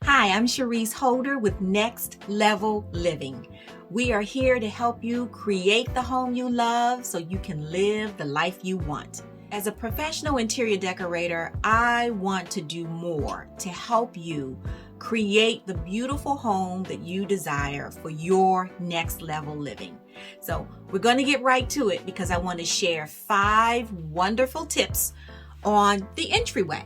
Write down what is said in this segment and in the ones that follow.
Hi, I'm Cherise Holder with Next Level Living. We are here to help you create the home you love so you can live the life you want. As a professional interior decorator, I want to do more to help you create the beautiful home that you desire for your next level living. So we're going to get right to it because I want to share 5 wonderful tips on the entryway.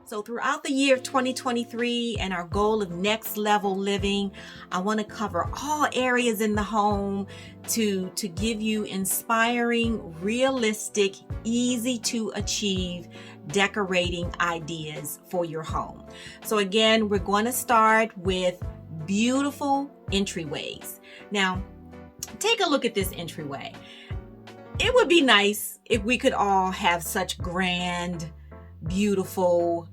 So throughout the year of 2023 and our goal of next level living, I want to cover all areas in the home to give you inspiring, realistic, easy to achieve decorating ideas for your home. So again, we're going to start with beautiful entryways. Now, take a look at this entryway. It would be nice if we could all have such grand, beautiful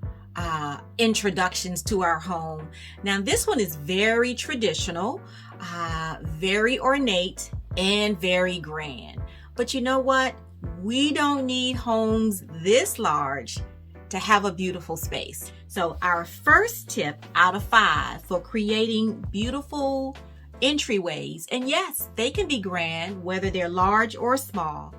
introductions to our home. Now this one is very traditional, very ornate, and very grand. But you know what? We don't need homes this large to have a beautiful space. So our first tip out of 5 for creating beautiful entryways, and yes, they can be grand, whether they're large or small.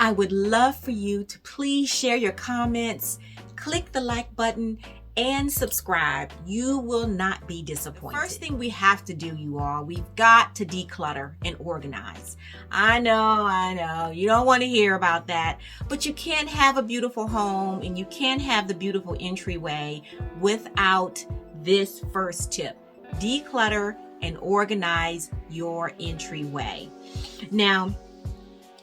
I would love for you to please share your comments, click the like button, and subscribe. You will not be disappointed. The first thing we have to do, you all, we've got to declutter and organize. I know, you don't want to hear about that, but you can't have a beautiful home and you can't have the beautiful entryway without this first tip. Declutter and organize your entryway. Now,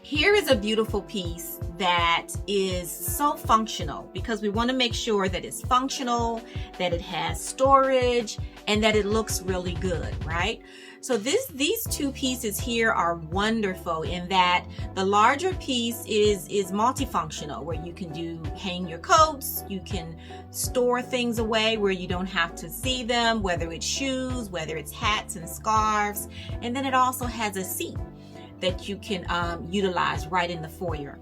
here is a beautiful piece that is so functional because we want to make sure that it's functional, that it has storage, and that it looks really good, right? So these 2 pieces here are wonderful in that the larger piece is multifunctional, where you can hang your coats, you can store things away where you don't have to see them, whether it's shoes, whether it's hats and scarves, and then it also has a seat that you can utilize right in the foyer.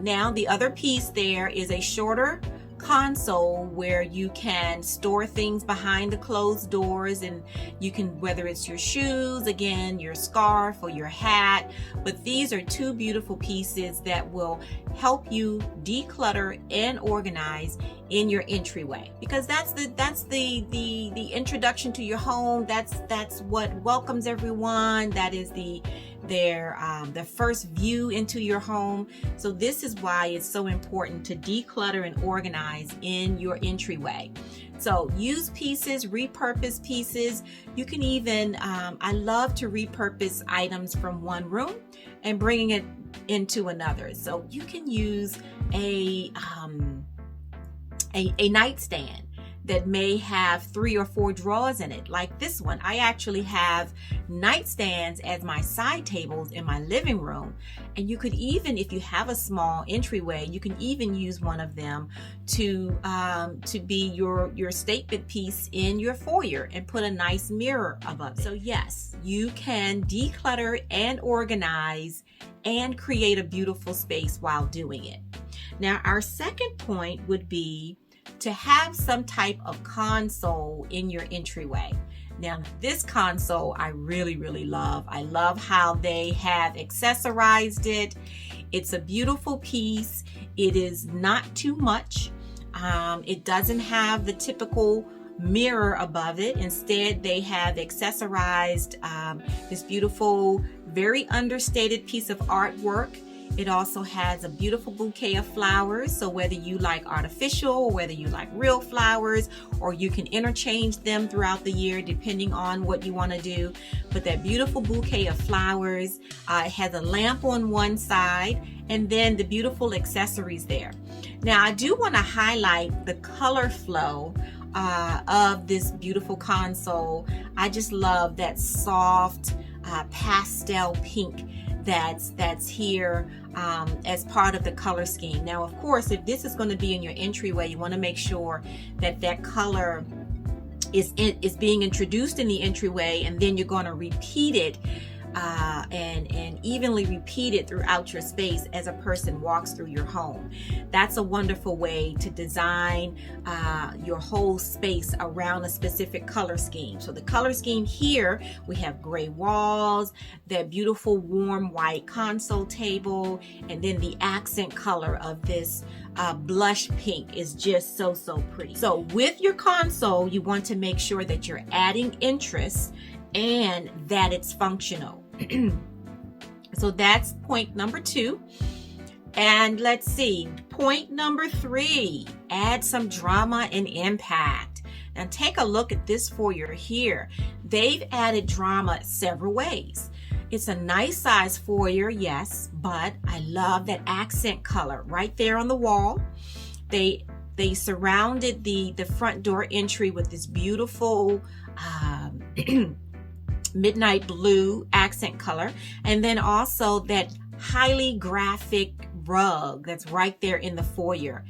Now the other piece there is a shorter console where you can store things behind the closed doors, and you can, whether it's your shoes, again, your scarf or your hat, but these are 2 beautiful pieces that will help you declutter and organize in your entryway, because that's the introduction to your home. That's what welcomes everyone. That is the first view into your home. So this is why it's so important to declutter and organize in your entryway. So use pieces, repurpose pieces. You can even, I love to repurpose items from one room and bringing it into another. So you can use a nightstand that may have 3 or 4 drawers in it, like this one. I actually have nightstands as my side tables in my living room, and you could even, if you have a small entryway, you can even use one of them to be your statement piece in your foyer and put a nice mirror above it. So yes, you can declutter and organize and create a beautiful space while doing it. Now, our second point would be to have some type of console in your entryway. Now, this console I really, really love. I love how they have accessorized it. It's a beautiful piece. It is not too much. It doesn't have the typical mirror above it. Instead, they have accessorized this beautiful, very understated piece of artwork. It also has a beautiful bouquet of flowers. So whether you like artificial or whether you like real flowers, or you can interchange them throughout the year depending on what you want to do. But that beautiful bouquet of flowers, it has a lamp on one side and then the beautiful accessories there. Now I do want to highlight the color flow of this beautiful console. I just love that soft pastel pink that's here as part of the color scheme. Now, of course, if this is going to be in your entryway, you want to make sure that that color is being introduced in the entryway, and then you're going to repeat it and evenly repeat it throughout your space as a person walks through your home. That's a wonderful way to design your whole space around a specific color scheme. So the color scheme here, we have gray walls, that beautiful warm white console table, and then the accent color of this blush pink is just so pretty. So with your console, you want to make sure that you're adding interest and that it's functional. So that's point number 2. And let's see, point number 3, add some drama and impact. Now take a look at this foyer here. They've added drama several ways. It's a nice size foyer, yes, but I love that accent color right there on the wall. They surrounded the front door entry with this beautiful midnight blue accent color, and then also that highly graphic rug that's right there in the foyer.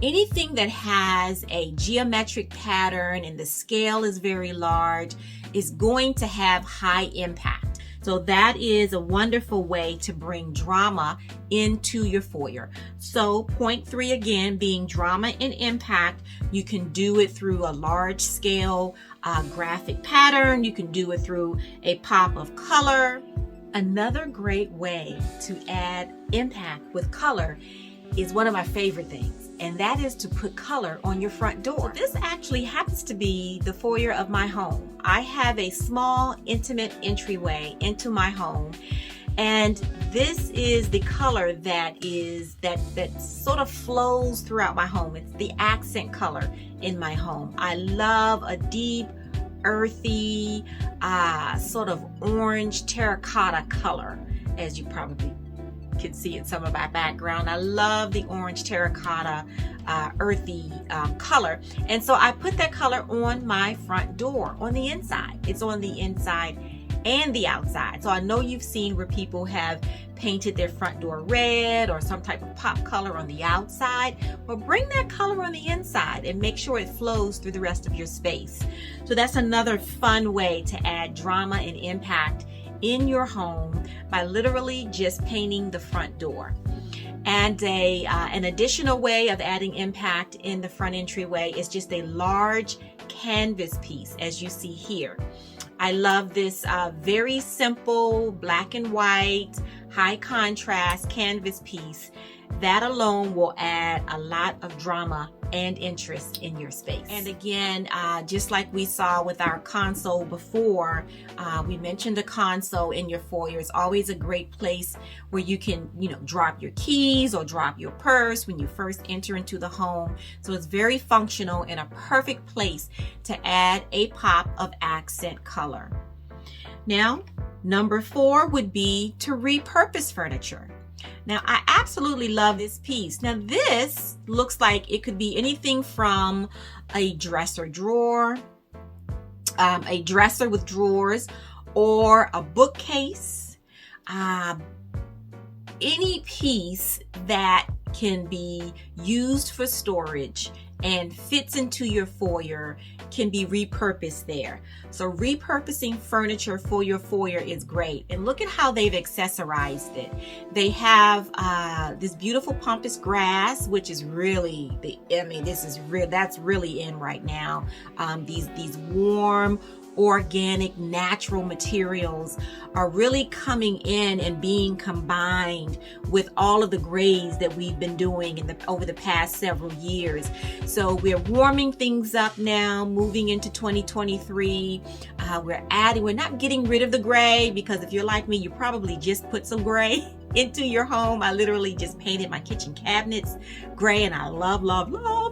Anything that has a geometric pattern and the scale is very large is going to have high impact. So that is a wonderful way to bring drama into your foyer. So point 3 again, being drama and impact. You can do it through a large scale graphic pattern. You can do it through a pop of color. Another great way to add impact with color is one of my favorite things, and that is to put color on your front door. So this actually happens to be the foyer of my home. I have a small, intimate entryway into my home, and this is the color that sort of flows throughout my home. It's the accent color in my home. I love a deep, earthy, sort of orange terracotta color, as you probably can see in some of my background. I love the orange terracotta earthy color, and so I put that color on my front door on the inside. It's on the inside and the outside. So I know you've seen where people have painted their front door red or some type of pop color on the outside. Well, bring that color on the inside and make sure it flows through the rest of your space. So that's another fun way to add drama and impact in your home by literally just painting the front door. And an additional way of adding impact in the front entryway is just a large canvas piece, as you see here. I love this very simple black and white, high contrast canvas piece. That alone will add a lot of drama and interest in your space. And again, just like we saw with our console before, we mentioned the console in your foyer is always a great place where you can, drop your keys or drop your purse when you first enter into the home. So it's very functional and a perfect place to add a pop of accent color. Now, number 4 would be to repurpose furniture. Now, I absolutely love this piece. Now, this looks like it could be anything from a dresser drawer, a dresser with drawers, or a bookcase. Any piece that can be used for storage and fits into your foyer can be repurposed there. So repurposing furniture for your foyer is great. And look at how they've accessorized it. They have this beautiful pampas grass, which is really that's really in right now. These warm, organic, natural materials are really coming in and being combined with all of the grays that we've been doing over the past several years. So we're warming things up now, moving into 2023. We're not getting rid of the gray, because if you're like me, you probably just put some gray into your home. I literally just painted my kitchen cabinets gray, and I love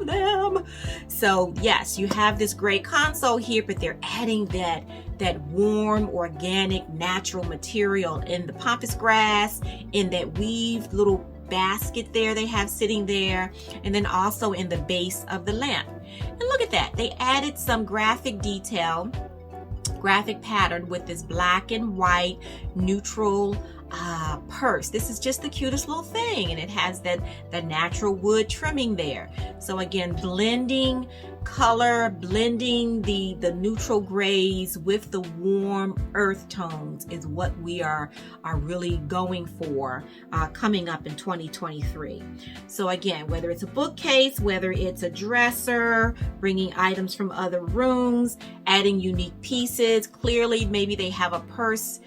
them. So yes, you have this gray console here, but they're adding that warm, organic, natural material in the pampas grass, in that weaved little basket there they have sitting there, and then also in the base of the lamp. And look at that, they added some graphic detail, graphic pattern with this black and white neutral purse. This is just the cutest little thing, and it has that natural wood trimming there. So again, blending color, blending the neutral grays with the warm earth tones is what we are really going for coming up in 2023. So again, whether it's a bookcase, whether it's a dresser, bringing items from other rooms, adding unique pieces. Clearly, maybe they have a purse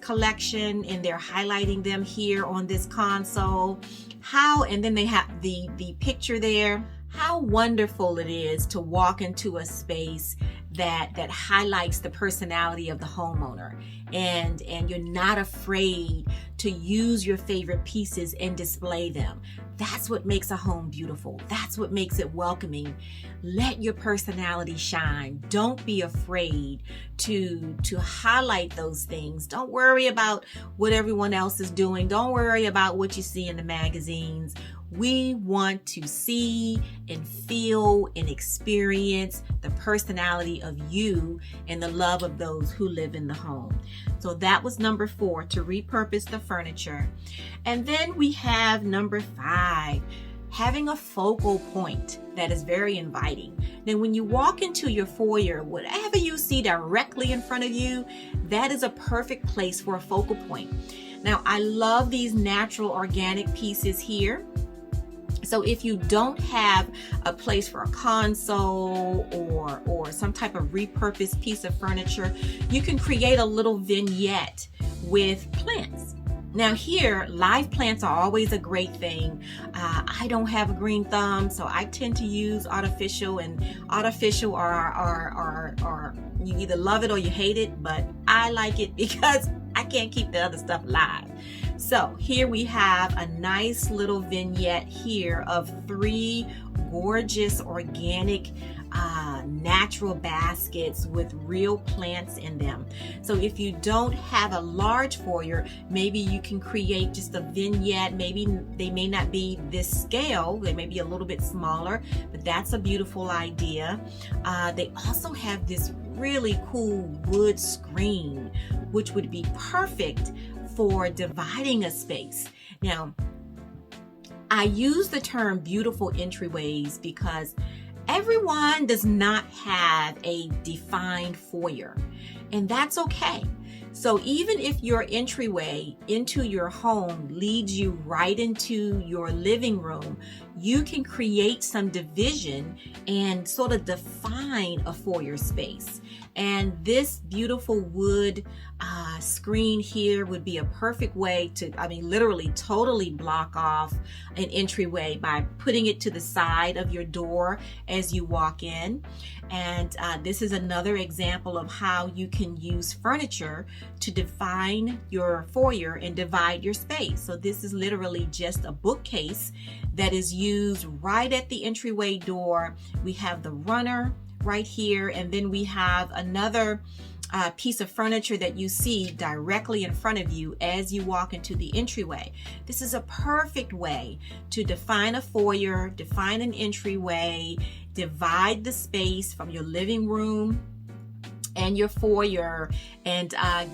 collection and they're highlighting them here on this console. And then they have the picture there. How wonderful it is to walk into a space that highlights the personality of the homeowner, and you're not afraid to use your favorite pieces and display them. That's what makes a home beautiful. That's what makes it welcoming. Let your personality shine. Don't be afraid to highlight those things. Don't worry about what everyone else is doing. Don't worry about what you see in the magazines. We want to see and feel and experience the personality of you and the love of those who live in the home. So that was number 4, to repurpose the furniture. And then we have number 5, having a focal point that is very inviting. Now, when you walk into your foyer, whatever you see directly in front of you, that is a perfect place for a focal point. Now, I love these natural organic pieces here. So if you don't have a place for a console or some type of repurposed piece of furniture, you can create a little vignette with plants. Now here, live plants are always a great thing. I don't have a green thumb, so I tend to use artificial, and artificial are you either love it or you hate it, but I like it because I can't keep the other stuff live. So here we have a nice little vignette here of 3 gorgeous organic natural baskets with real plants in them. So if you don't have a large foyer, maybe you can create just a vignette. Maybe they may not be this scale, they may be a little bit smaller, but that's a beautiful idea. They also have this really cool wood screen, which would be perfect for dividing a space. Now, I use the term beautiful entryways because everyone does not have a defined foyer, and that's okay. So even if your entryway into your home leads you right into your living room, you can create some division and sort of define a foyer space. And this beautiful wood screen here would be a perfect way to, literally totally block off an entryway by putting it to the side of your door as you walk in. And this is another example of how you can use furniture to define your foyer and divide your space. So this is literally just a bookcase that is used right at the entryway door. We have the runner right here, and then we have another piece of furniture that you see directly in front of you as you walk into the entryway. This is a perfect way to define a foyer, define an entryway, divide the space from your living room and your foyer, and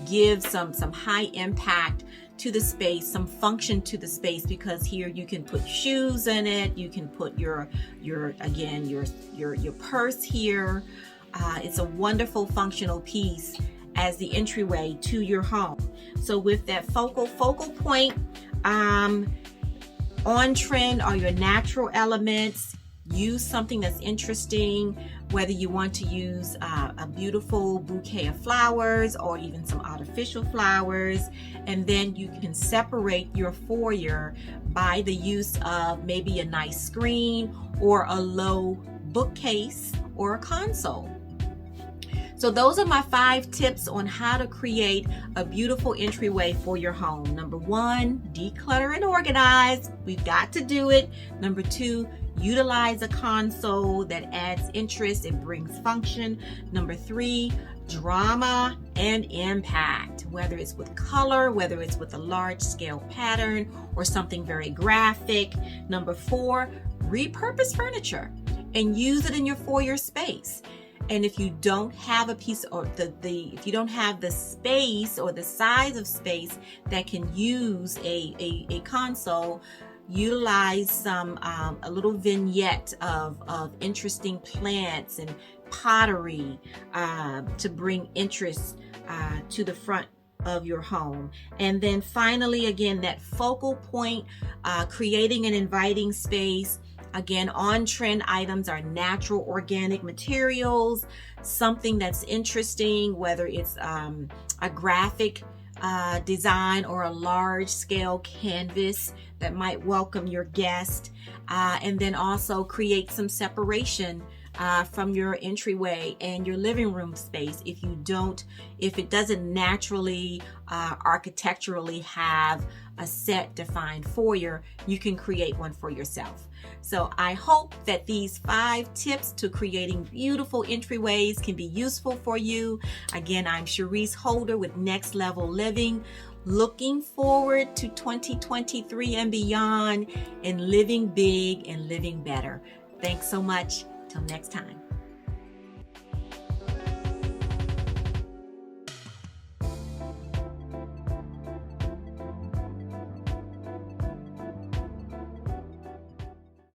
give some high impact to the space, some function to the space, because here you can put shoes in it, you can put your purse here. It's a wonderful functional piece as the entryway to your home. So with that focal point, on trend are your natural elements. Use something that's interesting, whether you want to use a beautiful bouquet of flowers or even some artificial flowers. And then you can separate your foyer by the use of maybe a nice screen or a low bookcase or a console. So those are my 5 tips on how to create a beautiful entryway for your home. Number 1, declutter and organize. We've got to do it. Number 2, utilize a console that adds interest and brings function. Number 3, drama and impact, whether it's with color, whether it's with a large scale pattern or something very graphic. Number 4, repurpose furniture and use it in your foyer space. And if you don't have a piece, or if you don't have the space or the size of space that can use a console, utilize some a little vignette of interesting plants and pottery to bring interest to the front of your home. And then finally, again, that focal point, creating an inviting space. Again, on-trend items are natural organic materials, something that's interesting, whether it's a graphic design or a large-scale canvas that might welcome your guest, and then also create some separation from your entryway and your living room space. If it doesn't naturally architecturally have a set defined foyer, you can create one for yourself. So I hope that these 5 tips to creating beautiful entryways can be useful for you. Again, I'm Cherise Holder with Next Level Living, looking forward to 2023 and beyond, and living big and living better. Thanks so much. Till next time.